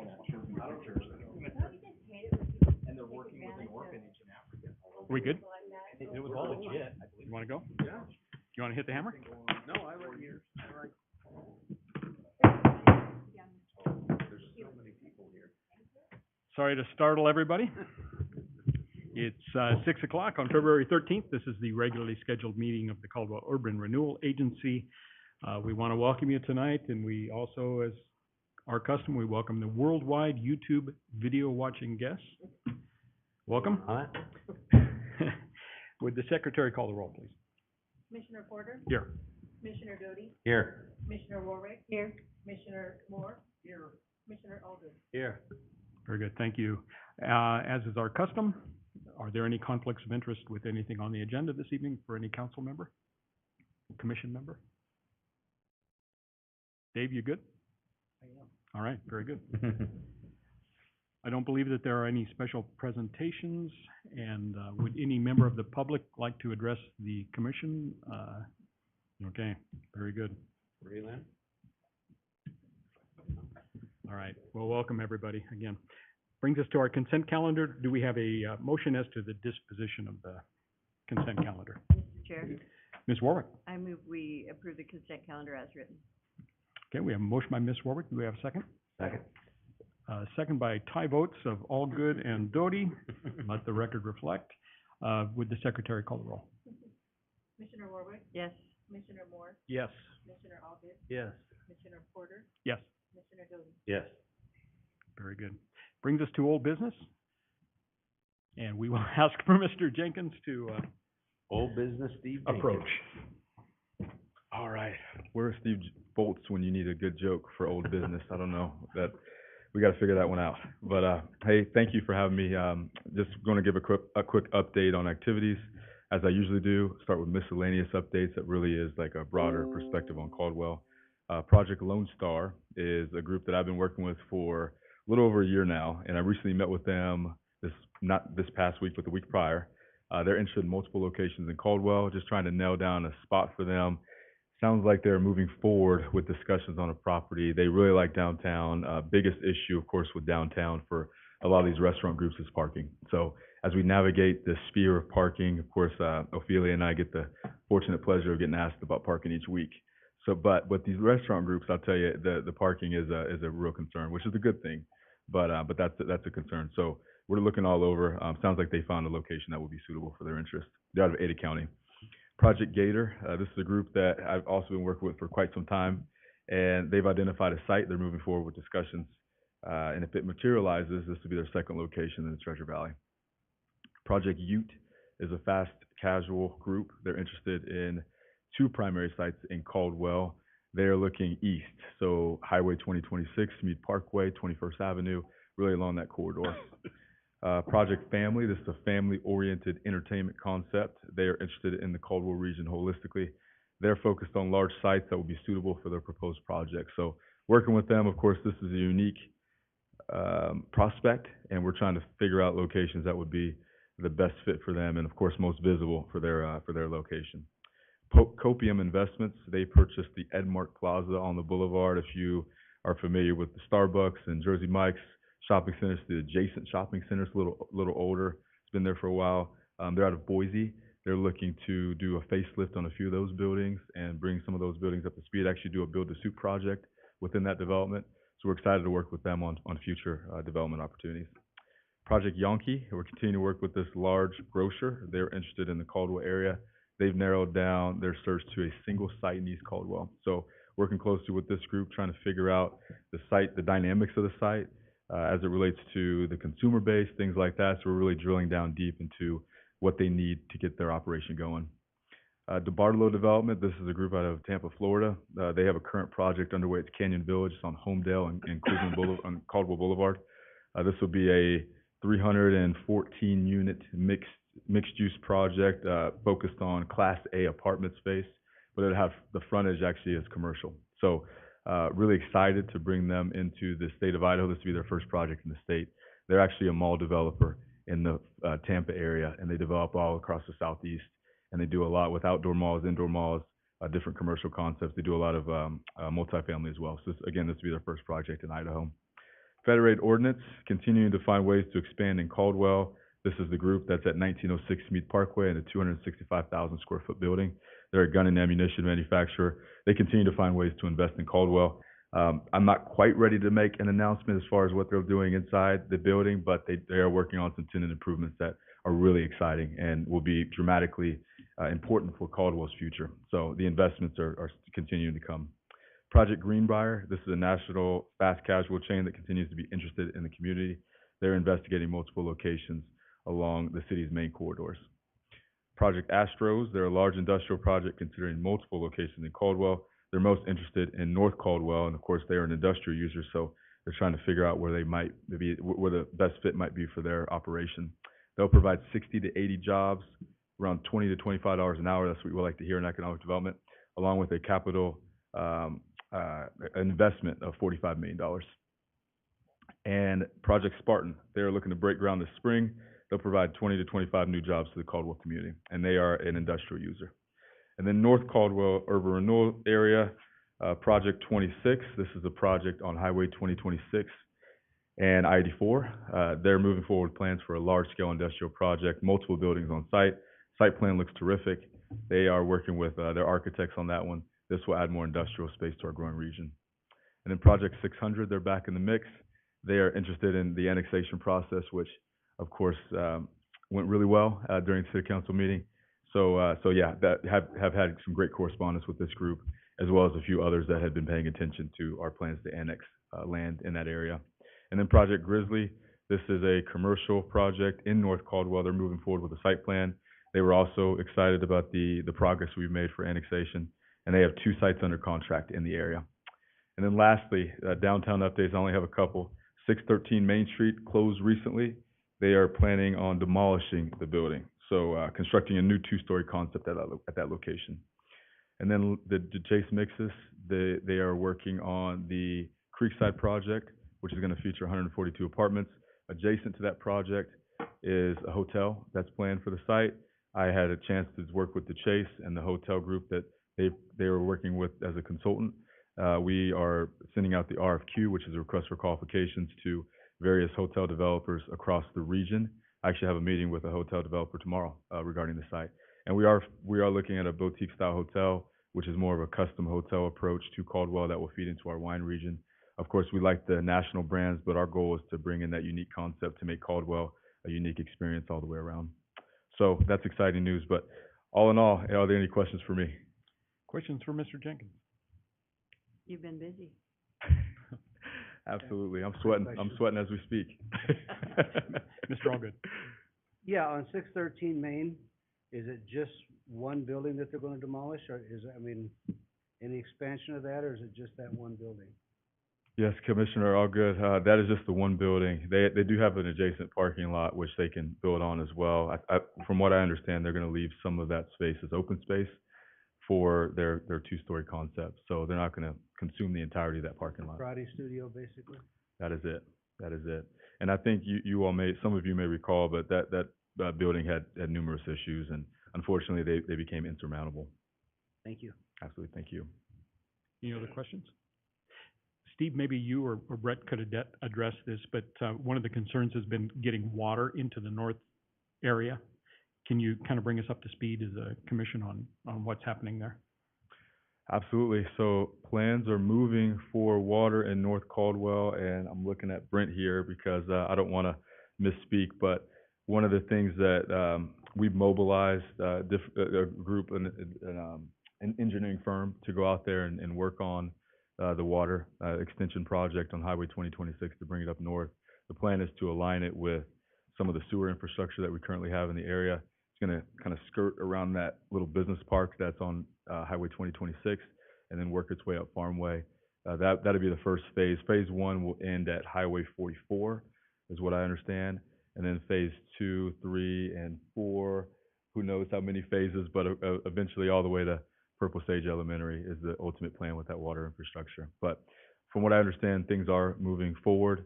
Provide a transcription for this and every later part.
all that chirpy pictures. And they're working with an orphanage in Africa. Are we good? It was all legit, I believe. You want to go? Yeah. You want to hit the hammer? No, I like yours. I like. There's so many people here. Sorry to startle everybody. It's 6 o'clock on February 13th. This is the regularly scheduled meeting of the Caldwell Urban Renewal Agency. We want to welcome you tonight, and we also, as our custom, we welcome the worldwide YouTube video watching guests. Welcome. Hi. Would the secretary call the roll, please? Commissioner Porter? Here. Commissioner Doty? Here. Commissioner Warwick? Here. Commissioner Moore? Here. Commissioner Aldridge? Here. Very good, thank you. As is our custom, are there any conflicts of interest with anything on the agenda this evening for any council member, commission member? Dave, you good? I am. All right, very good. I don't believe that there are any special presentations, and would any member of the public like to address the commission? Okay, very good. Raylan? All right, well, welcome everybody again. Brings us to our consent calendar. Do we have a motion as to the disposition of the consent calendar? Mr. Chair, Ms. Warwick? I move we approve the consent calendar as written. Okay, we have a motion by Ms. Warwick. Do we have a second? Second. Second by tie votes of Allgood and Doty. Let the record reflect. Would the secretary call the roll? Commissioner Warwick? Yes. Commissioner Moore? Yes. Commissioner Aldridge? Yes. Commissioner Porter? Yes. Commissioner Doty? Yes. Very good. Brings us to old business. And we will ask for Mr. Jenkins to Old business, Steve. approach. All right. Where's Steve Bolts when you need a good joke for old business? I don't know. That we got to figure that one out. But hey, thank you for having me. Just going to give a quick update on activities, as I usually do. Start with miscellaneous updates. That really is like a broader perspective on Caldwell. Project Lone Star is a group that I've been working with for a little over a year now, and I recently met with them not this past week, but the week prior. They're interested in multiple locations in Caldwell, just trying to nail down a spot for them. Sounds like they're moving forward with discussions on a property. They really like downtown. Biggest issue, of course, with downtown for a lot of these restaurant groups is parking. So as we navigate the sphere of parking, of course, Ophelia and I get the fortunate pleasure of getting asked about parking each week. So, but with these restaurant groups, I'll tell you, the parking is a real concern, which is a good thing, but that's a concern. So we're looking all over. Sounds like they found a location that will be suitable for their interest. They're out of Ada County. Project Gator, this is a group that I've also been working with for quite some time, and they've identified a site. They're moving forward with discussions, and if it materializes, this will be their second location in the Treasure Valley. Project Ute is a fast casual group. They're interested in two primary sites in Caldwell. They're looking east, so Highway 2026, Meade Parkway, 21st Avenue, really along that corridor. Project Family, this is a family-oriented entertainment concept. They are interested in the Caldwell region holistically. They're focused on large sites that will be suitable for their proposed project. So working with them, of course, this is a unique prospect, and we're trying to figure out locations that would be the best fit for them and, of course, most visible for their location. Copium Investments, they purchased the Edmark Plaza on the Boulevard. If you are familiar with the Starbucks and Jersey Mike's shopping centers, the adjacent shopping centers, a little older. It's been there for a while. They're out of Boise. They're looking to do a facelift on a few of those buildings and bring some of those buildings up to speed, actually do a build-to-suit project within that development. So we're excited to work with them on future development opportunities. Project Yonke, we're continuing to work with this large grocer. They're interested in the Caldwell area. They've narrowed down their search to a single site in East Caldwell. So working closely with this group, trying to figure out the site, the dynamics of the site, as it relates to the consumer base, things like that. So we're really drilling down deep into what they need to get their operation going. DeBartolo Development, this is a group out of Tampa, Florida. They have a current project underway at Canyon Village. It's on Homedale and Cleveland on Caldwell Boulevard. This will be a 314 unit mixed use project focused on Class A apartment space, but it'll have the frontage actually as commercial. So really excited to bring them into the state of Idaho. This will be their first project in the state. They're actually a mall developer in the Tampa area, and they develop all across the Southeast. And they do a lot with outdoor malls, indoor malls, different commercial concepts. They do a lot of multifamily as well. So again, this will be their first project in Idaho. Federated Ordnance, continuing to find ways to expand in Caldwell. This is the group that's at 1906 Meade Parkway in a 265,000 square foot building. They're a gun and ammunition manufacturer. They continue to find ways to invest in Caldwell. I'm not quite ready to make an announcement as far as what they're doing inside the building, but they are working on some tenant improvements that are really exciting and will be dramatically important for Caldwell's future. So the investments are continuing to come. Project Greenbrier, this is a national fast casual chain that continues to be interested in the community. They're investigating multiple locations along the city's main corridors. Project Astros, they're a large industrial project considering multiple locations in Caldwell. They're most interested in North Caldwell, and of course, they're an industrial user, so they're trying to figure out where they might maybe where the best fit might be for their operation. They'll provide 60 to 80 jobs, around $20 to $25 an hour. That's what we like to hear in economic development, along with a capital investment of $45 million. And Project Spartan, they're looking to break ground this spring. They'll provide 20 to 25 new jobs to the Caldwell community, and they are an industrial user. And then North Caldwell Urban Renewal area, Project 26. This is a project on Highway 2026 and I-84. They're moving forward with plans for a large-scale industrial project, multiple buildings on site. Site plan looks terrific. They are working with their architects on that one. This will add more industrial space to our growing region. And then Project 600, they're back in the mix. They are interested in the annexation process, which, of course, went really well during the city council meeting. So yeah, that have had some great correspondence with this group, as well as a few others that had been paying attention to our plans to annex land in that area. And then Project Grizzly, this is a commercial project in North Caldwell. They're moving forward with a site plan. They were also excited about the progress we've made for annexation, and they have 2 sites under contract in the area. And then lastly, downtown updates. I only have a couple. 613 Main Street closed recently. They are planning on demolishing the building, so constructing a new 2-story concept at that location. And then the Chase Mixes, they are working on the Creekside project, which is going to feature 142 apartments. Adjacent to that project is a hotel that's planned for the site. I had a chance to work with the Chase and the hotel group that they were working with as a consultant. We are sending out the RFQ, which is a request for qualifications, to various hotel developers across the region. I actually have a meeting with a hotel developer tomorrow regarding the site. And we are looking at a boutique-style hotel, which is more of a custom hotel approach to Caldwell that will feed into our wine region. Of course, we like the national brands, but our goal is to bring in that unique concept to make Caldwell a unique experience all the way around. So that's exciting news. But all in all, are there any questions for me? Questions for Mr. Jenkins? You've been busy. Absolutely. I'm sweating as we speak. Mr. Allgood. Yeah, on 613 Main, is it just one building that they're going to demolish, or is it, I mean, any expansion of that, or is it just that one building? Yes, Commissioner Allgood. That is just the one building. They do have an adjacent parking lot which they can build on as well. From what I understand, they're going to leave some of that space as open space for their 2-story concept. So they're not going to consume the entirety of that parking lot. Karate studio, basically? That is it. That is it. And I think you all some of you may recall, but that building had numerous issues, and unfortunately they became insurmountable. Thank you. Absolutely. Thank you. Any other questions? Steve, maybe you or Brett could address this, but one of the concerns has been getting water into the north area. Can you kind of bring us up to speed as a commission on what's happening there? Absolutely. So plans are moving for water in North Caldwell, and I'm looking at Brent here because I don't want to misspeak, but one of the things that we've mobilized a group, an engineering firm, to go out there and work on the water extension project on Highway 2026 to bring it up north. The plan is to align it with some of the sewer infrastructure that we currently have in the area. It's going to kind of skirt around that little business park that's on Highway 2026 and then work its way up Farmway. That'll be the first phase. Phase 1 will end at Highway 44, is what I understand. And then phase 2, 3, and 4, who knows how many phases, but eventually all the way to Purple Sage Elementary is the ultimate plan with that water infrastructure. But from what I understand, things are moving forward.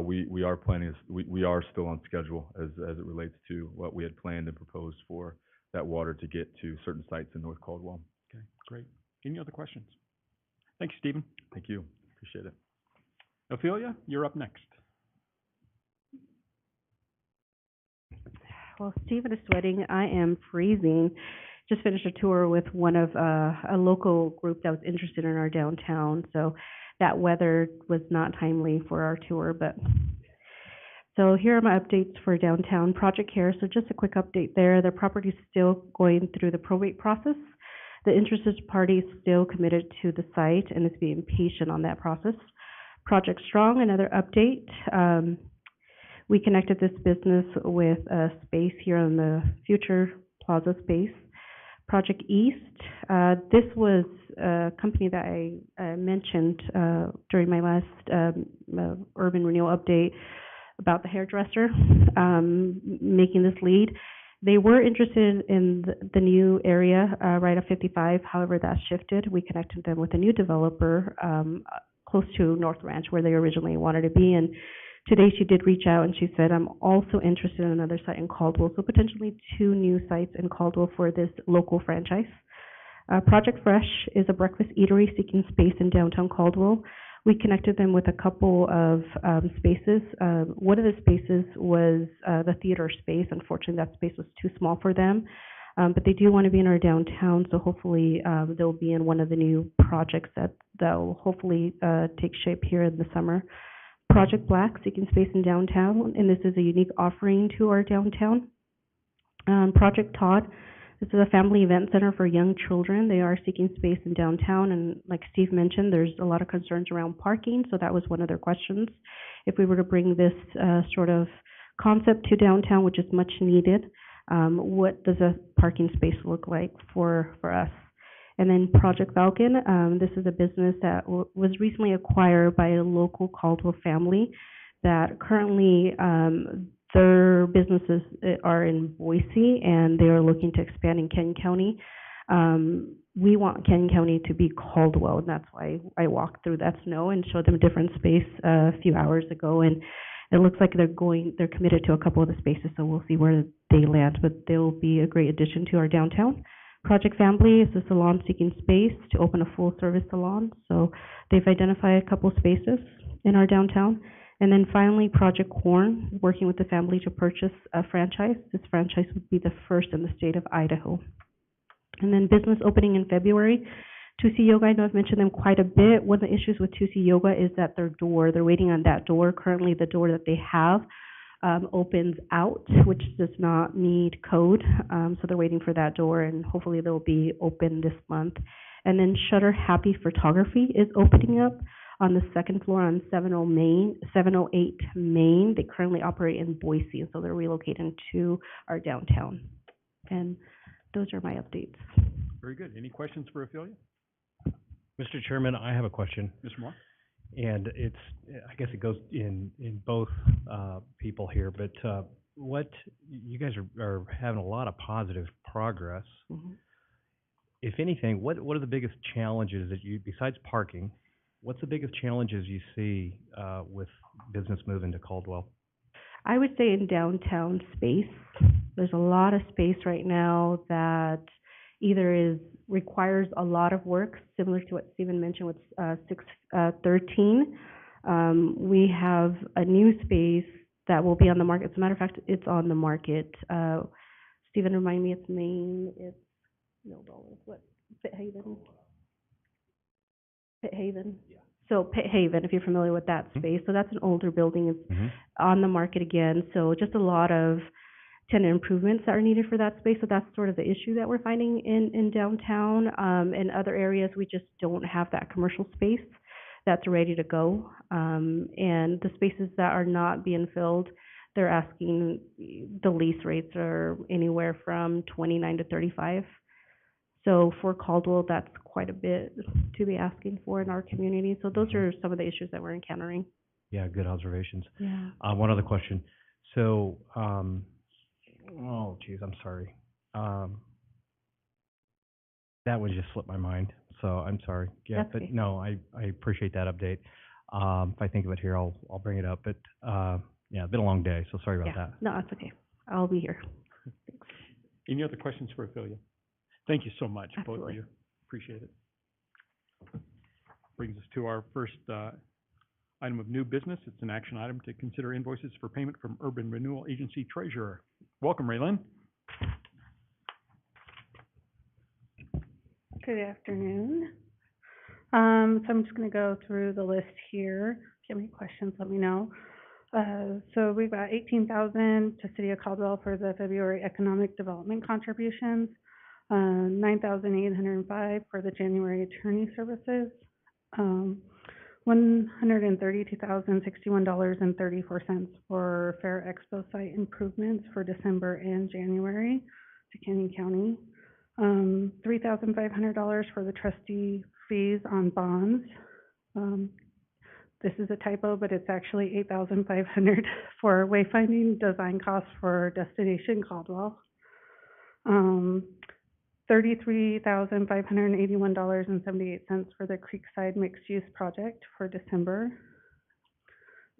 We are planning. We are still on schedule as it relates to what we had planned and proposed for that water to get to certain sites in North Caldwell. Okay, great. Any other questions? Thanks, Stephen. Thank you. Appreciate it. Ophelia, you're up next. Well, Stephen is sweating. I am freezing. Just finished a tour with one of a local group that was interested in our downtown, so that weather was not timely for our tour, but so here are my updates for downtown Project Care. So just a quick update there. The property is still going through the probate process. The interested party is still committed to the site and is being patient on that process. Project Strong, another update. We connected this business with a space here on the future plaza space. Project East, this was a company that I mentioned during my last urban renewal update about the hairdresser making this lead. They were interested in the new area right off 55. However, that shifted. We connected them with a new developer close to North Ranch, where they originally wanted to be. And today she did reach out and she said, I'm also interested in another site in Caldwell. So potentially 2 new sites in Caldwell for this local franchise. Project Fresh is a breakfast eatery seeking space in downtown Caldwell. We connected them with a couple of spaces. One of the spaces was the theater space. Unfortunately, that space was too small for them. But they do want to be in our downtown, so hopefully they'll be in one of the new projects that will hopefully take shape here in the summer. Project Black, seeking space in downtown, and this is a unique offering to our downtown. Project Todd, this is a family event center for young children. They are seeking space in downtown, and like Steve mentioned, there's a lot of concerns around parking, so that was one of their questions. If we were to bring this sort of concept to downtown, which is much needed, what does a parking space look like for us? And then Project Falcon, this is a business that was recently acquired by a local Caldwell family that currently their businesses are in Boise and they are looking to expand in Kenton County. We want Kenton County to be Caldwell, and that's why I walked through that snow and showed them a different space a few hours ago. And it looks like they're committed to a couple of the spaces, so we'll see where they land, but they'll be a great addition to our downtown. Project Family is a salon seeking space to open a full-service salon, so they've identified a couple spaces in our downtown. And then finally, Project Corn, working with the family to purchase a franchise. This franchise would be the first in the state of Idaho. And then business opening in February. 2C Yoga, I know I've mentioned them quite a bit. One of the issues with 2C Yoga is that they're waiting on that door. Currently, the door that they have opens out, which does not need code. So they're waiting for that door, and hopefully they'll be open this month. And then Shutter Happy Photography is opening up on the 2nd floor on 708 Main. They currently operate in Boise, and so they're relocating to our downtown. And those are my updates. Very good. Any questions for Ophelia? Mr. Chairman, I have a question, Mr. Moore? and I guess it goes in both people here, but what, you guys are having a lot of positive progress. Mm-hmm. If anything, what are the biggest challenges that besides parking, what's the biggest challenges you see with business moving to Caldwell? I would say in downtown space, there's a lot of space right now that either requires a lot of work, similar to what Stephen mentioned with 613. We have a new space that will be on the market. As a matter of fact, it's on the market. Stephen, remind me its name. It's what? Pitt Haven. Pitt Haven. Yeah. So Pitt Haven, if you're familiar with that space. So that's an older building. It's on the market again. So just a lot of tenant improvements that are needed for that space. So that's sort of the issue that we're finding in downtown. In other areas, we just don't have that commercial space that's ready to go. And the spaces that are not being filled, they're asking, the lease rates are anywhere from 29 to 35. So for Caldwell, that's quite a bit to be asking for in our community. So those are some of the issues that we're encountering. Yeah, good observations. Yeah. One other question. So, oh, geez, I'm sorry. That one just slipped my mind, so I'm sorry. Yeah, That's but okay. no, I appreciate that update. If I think of it here, I'll bring it up. But yeah, it's been a long day, so sorry about that. No, that's okay. I'll be here. Thanks. Any other questions for Ophelia? Thank you so much, both of Absolutely. you. Appreciate it. Brings us to our first item of new business. It's an action item to consider invoices for payment from Urban Renewal Agency Treasurer. Welcome, Raylene. Good afternoon. So I'm just gonna go through the list here. If you have any questions, let me know. So we've got 18,000 to City of Caldwell for the February economic development contributions, 9,805 for the January attorney services, $132,061.34 for Fair Expo site improvements for December and January to Canyon County. $3,500 for the trustee fees on bonds. This is a typo, but it's actually $8,500 for wayfinding design costs for Destination Caldwell. $33,581.78 for the Creekside mixed-use project for December.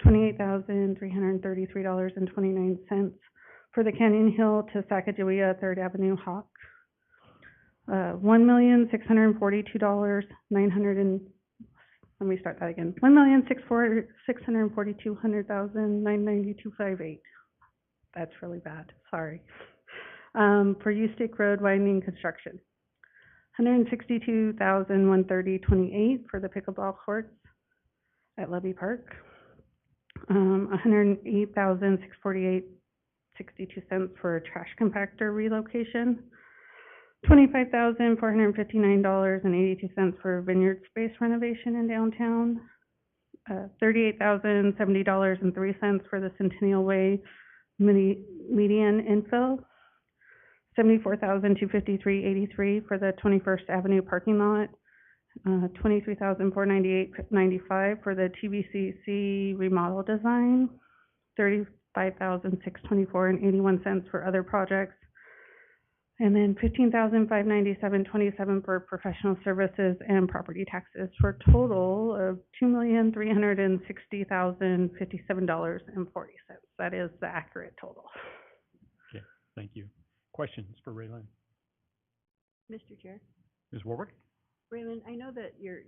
$28,333.29 for the Canyon Hill to Sacagawea 3rd Avenue Hawk. $1,642,992,992.58. That's really bad, sorry. For U Stick Road widening construction. $162,130.28 for the pickleball courts at Levy Park. $108,648.62 for trash compactor relocation. $25,459.82 for vineyard space renovation in downtown. $38,070.03 for the Centennial Way median infill. $74,253.83 for the 21st Avenue parking lot. $23,498.95 for the TVCC remodel design. $35,624.81 for other projects. And then $15,597.27 for professional services and property taxes, for a total of $2,360,057.40. That is the accurate total. Okay, thank you. Questions for Raylene? Mr. Chair, Ms. Warwick? Raymond, I know that you're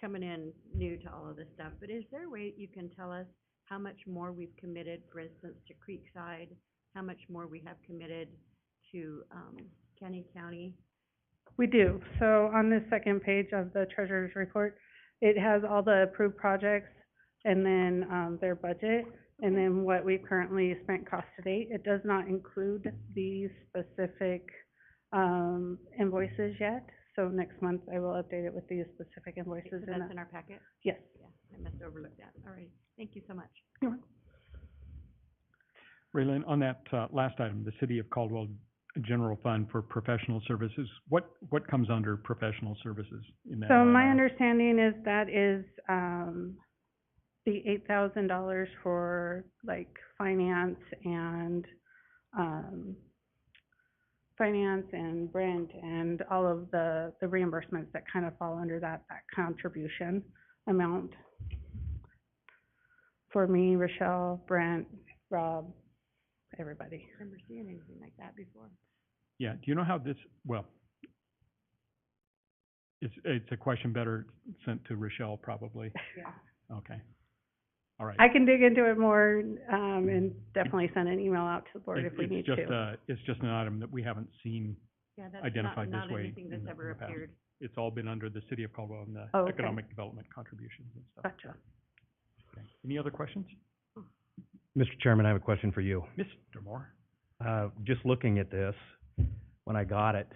coming in new to all of this stuff, but is there a way you can tell us how much more we've committed, for instance, to Creekside, how much more we have committed to Canyon County? We do. So on this second page of the treasurer's report, it has all the approved projects and then their budget, and then what we've currently spent cost to date. It does not include these specific invoices yet. So next month I will update it with these specific invoices. So that's in our packet? Yes. Yeah, I must have overlooked that. All right, thank you so much. You're welcome. Raylene, on that last item, the City of Caldwell General Fund for professional services, what comes under professional services in that? So my understanding is that is the $8,000 for like finance and rent and all of the reimbursements that kind of fall under that contribution amount. For me, Rochelle, Brent, Rob, everybody. Remember seeing anything like that before? Yeah, do you know how this, well, it's a question better sent to Rochelle probably. Yeah. Okay. All right. I can dig into it more, and definitely send an email out to the board if we need to. It's just an item that we haven't seen Yeah, that's identified this not way anything that's in ever the past. appeared. It's all been under the City of Caldwell and the Oh, okay. economic development contributions and stuff. Gotcha. Okay. Any other questions? Mr. Chairman, I have a question for you. Mr. Moore? Just looking at this, when I got it,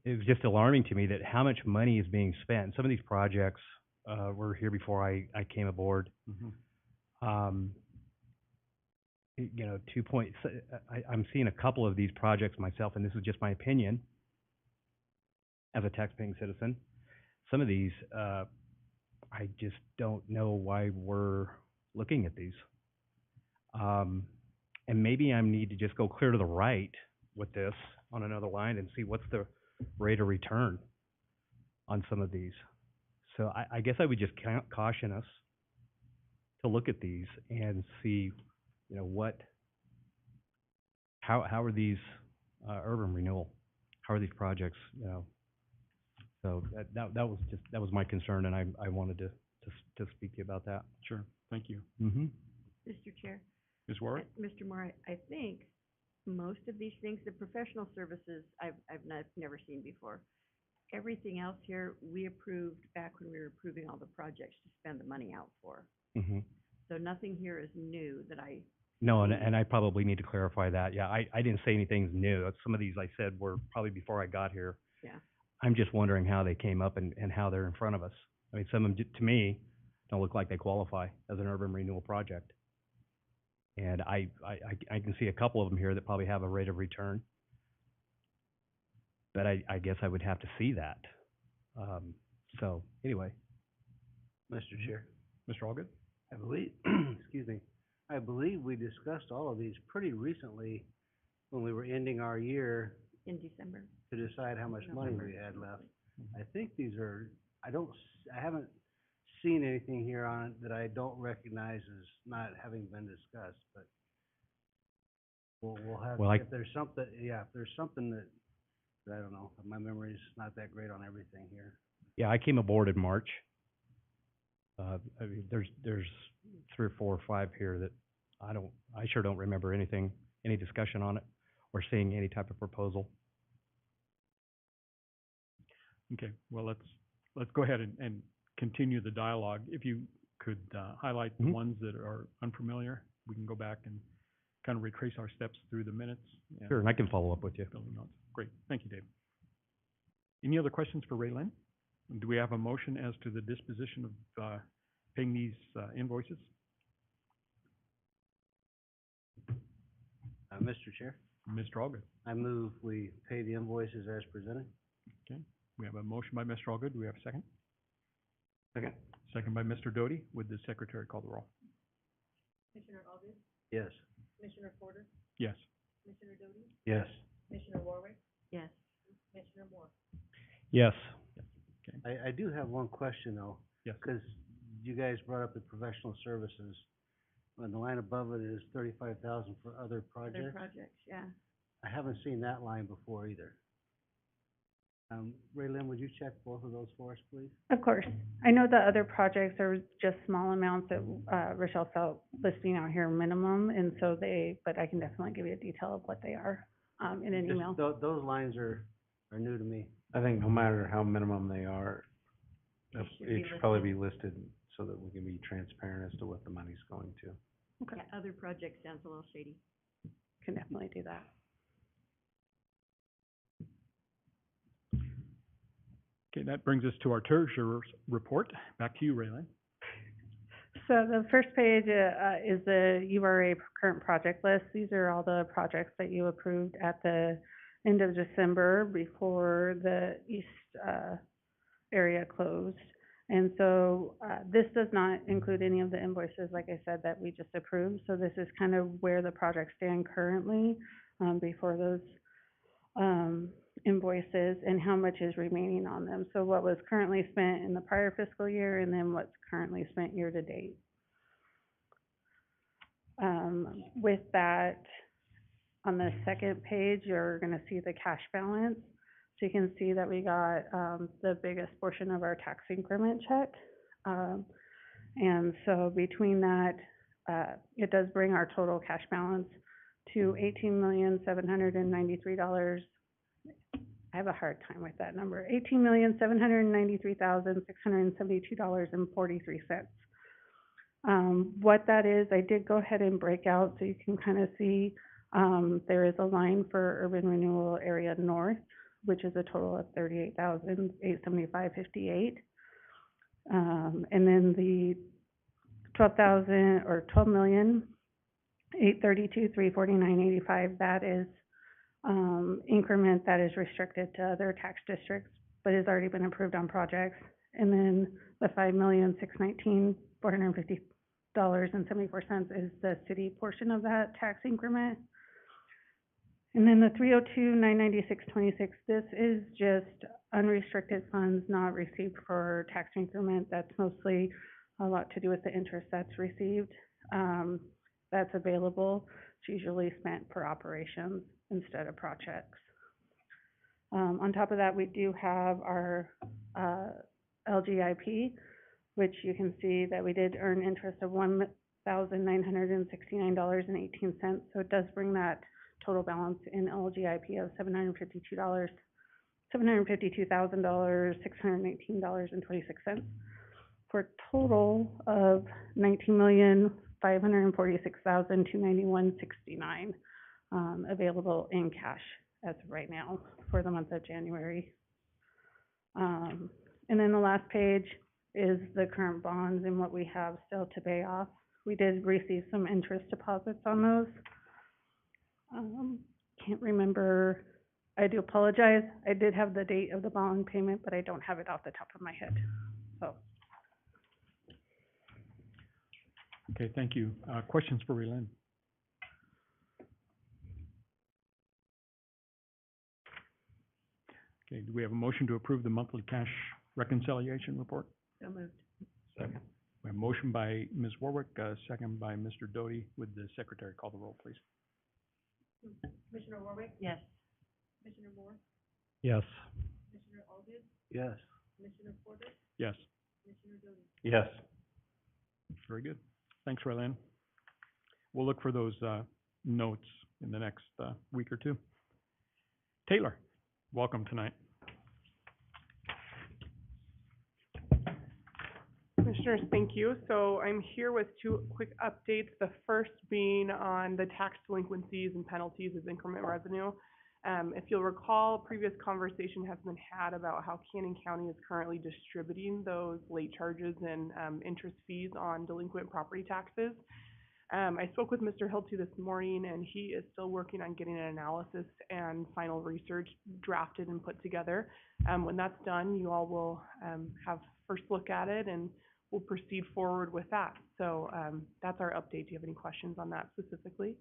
it was just alarming to me that how much money is being spent. Some of these projects were here before I came aboard. Mm-hmm. You know, I'm seeing a couple of these projects myself, and this is just my opinion as a taxpaying citizen. Some of these, I just don't know why we're looking at these. And maybe I need to just go clear to the right with this on another line and see what's the rate of return on some of these. So I guess I would just caution us to look at these and see, you know, how are these urban renewal, how are these projects, you know? So that was my concern, and I wanted to speak to you about that. Sure, thank you. Mm-hmm. Mr. Chair, Ms. Warwick? Mr. Moore, I think most of these things, the professional services, I've never seen before. Everything else here, we approved back when we were approving all the projects to spend the money out for. Mm-hmm. So nothing here is new that I, No, and I probably need to clarify that. Yeah, I didn't say anything's new. Some of these I said were probably before I got here. yeah. I'm just wondering how they came up and how they're in front of us. I mean, some of them, to me, don't look like they qualify as an urban renewal project. And I can see a couple of them here that probably have a rate of return. But I guess I would have to see that. So, anyway. Mr. Chair, Mr. Allgood? I believe, excuse me, I believe we discussed all of these pretty recently when we were ending our year In December. to decide how much money we had left. I think these are, I haven't seen anything here on it that I don't recognize as not having been discussed, but we'll have, Well, if there's something, yeah, if there's something that I don't know, my memory's not that great on everything here. Yeah, I came aboard in March. I mean, there's 3 or 4 or 5 here that I sure don't remember anything, any discussion on it or seeing any type of proposal. Okay, well, let's go ahead and continue the dialogue. If you could highlight the Mhm. ones that are unfamiliar, we can go back and kind of retrace our steps through the minutes. And Sure, and I can follow up with you. building notes. Great, thank you, Dave. Any other questions for Ray Lynn? Do we have a motion as to the disposition of paying these invoices? Mr. Chair, Mr. Allgood? I move we pay the invoices as presented. Okay, we have a motion by Mr. Allgood. Do we have a second? Second. Second by Mr. Doty. Would the secretary call the roll? Commissioner Aldridge, Yes. Commissioner Porter, Yes. Commissioner Doty, Yes. Commissioner Warwick? Yes. Commissioner Moore? Yes. I do have one question though. Yes. Because you guys brought up the professional services. And the line above it is 35,000 for other Other projects. projects, yeah. I haven't seen that line before either. Ray Lynn, would you check both of those for us, please? Of course. I know the other projects are just small amounts that, Rochelle felt listing out here minimum, and so but I can definitely give you a detail of what they are, in an Just email. Those lines are new to me. I think no matter how minimum they are, It should be it should probably be listed so that we can be transparent as to what the money's going to. Yeah, other projects sounds a little shady. Can definitely do that. Okay, that brings us to our treasurer's report. Back to you, Ray Lynn. So the first page, is the URA current project list. These are all the projects that you approved at the end of December before the east, area closed. And so, this does not include any of the invoices, like I said, that we just approved. So this is kind of where the projects stand currently, before those, invoices and how much is remaining on them. So what was currently spent in the prior fiscal year and then what's currently spent year to date. With that, on the second page, you're gonna see the cash balance. So you can see that we got, the biggest portion of our tax increment check. And so between that, it does bring our total cash balance to $18,793,000. I have a hard time with that number, $18,793,672.43. What that is, I did go ahead and break out so you can kind of see, there is a line for Urban Renewal Area North, which is a total of $38,875.58. And then the $12,832,349.85, that is increment that is restricted to other tax districts, but has already been approved on projects. And then the $5,619,450.74 is the city portion of that tax increment. And then the $302,996.26, this is just unrestricted funds not received for tax increment. That's mostly a lot to do with the interest that's received. That's available. It's usually spent for operations instead of projects. On top of that, we do have our LGIP, which you can see that we did earn interest of $1,000 $6,969.18. So it does bring that total balance in LGIP of $752,618.26, for a total of $19,546,291.69 available in cash as of right now for the month of January. And then the last page is the current bonds and what we have still to pay off. We did receive some interest deposits on those. Can't remember, I do apologize. I did have the date of the bond payment, but I don't have it off the top of my head, so. Okay, thank you. Questions for Raylene? Okay, do we have a motion to approve the monthly cash reconciliation report? So moved. Second. We have a motion by Ms. Warwick, second by Mr. Doty. Would the secretary call the roll, please? Commissioner Warwick? Yes. Commissioner Moore? Yes. Commissioner Allgood? Yes. Commissioner Porter? Yes. Commissioner Doty? Yes. Very good. Thanks, Raylene. We'll look for those notes in the next week or two. Taylor, welcome tonight. Commissioners, thank you. So I'm here with two quick updates. The first being on the tax delinquencies and penalties as increment revenue. If you'll recall, previous conversation has been had about how Cannon County is currently distributing those late charges and interest fees on delinquent property taxes. I spoke with Mr. Hilty this morning, and he is still working on getting an analysis and final research drafted and put together. When that's done, you all will have first look at it, and we'll proceed forward with that. So that's our update. Do you have any questions on that specifically?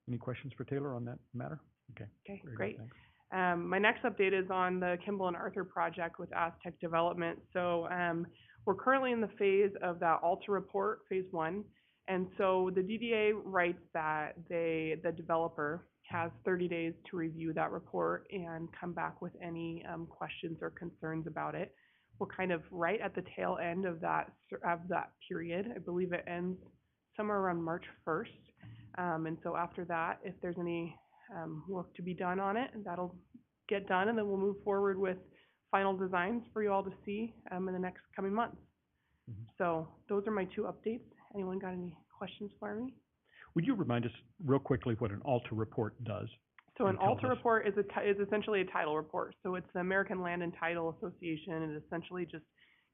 Any questions for Taylor on that matter? Okay. Okay, Very good, great. thanks. My next update is on the Kimball and Arthur project with Aztec Development. So we're currently in the phase of that Alta report, phase 1. And so the DDA writes that the developer has 30 days to review that report and come back with any questions or concerns about it. We're kind of right at the tail end of that period. I believe it ends somewhere around March 1st. And so after that, if there's any work to be done on it, that'll get done, and then we'll move forward with final designs for you all to see in the next coming months. Mhm. So those are my two updates. Anyone got any questions for me? Would you remind us real quickly what an Alta report does? So an And tell Alta us- report is essentially a title report. So it's the American Land and Title Association. It essentially just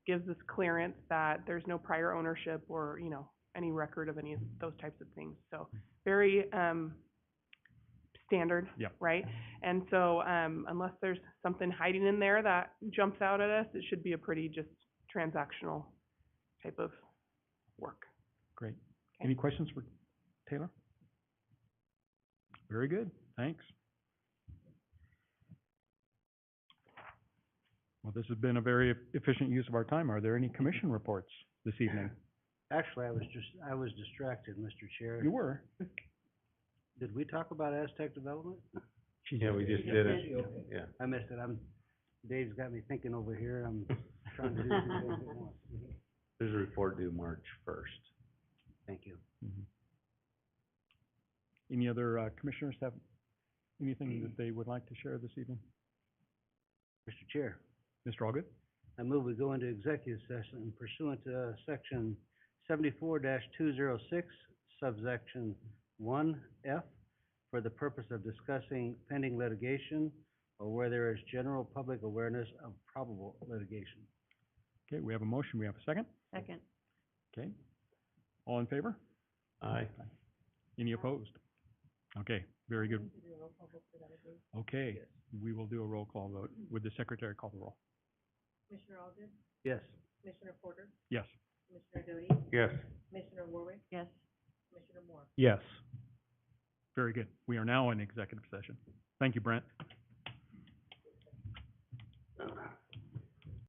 gives us clearance that there's no prior ownership or, you know, any record of any of those types of things. So very standard, Yep. right? And so unless there's something hiding in there that jumps out at us, it should be a pretty just transactional type of work. Great. Okay. Any questions for Taylor? Very good, thanks. Well, this has been a very efficient use of our time. Are there any commission reports this evening? Actually, I was distracted, Mr. Chair. You were. Did we talk about Aztec Development? Yeah, we just did it. Okay. Yeah. I missed it. Dave's got me thinking over here. I'm trying to do two things at once. There's a report due March 1st. Thank you. Mhm. Any other commissioners have anything that they would like to share this evening? Mr. Chair, Mr. Allgood? I move we go into executive session pursuant to section 74-206, subsection 1F, for the purpose of discussing pending litigation or where there is general public awareness of probable litigation. Okay, we have a motion. We have a second? Second. Okay. All in favor? Aye. Any opposed? Okay, very good. Okay, we will do a roll call vote. Would the secretary call the roll? Commissioner Allgood? Yes. Commissioner Porter? Yes. Commissioner Doty? Yes. Commissioner Warwick? Yes. Commissioner Moore? Yes. Very good. We are now in executive session. Thank you, Brent.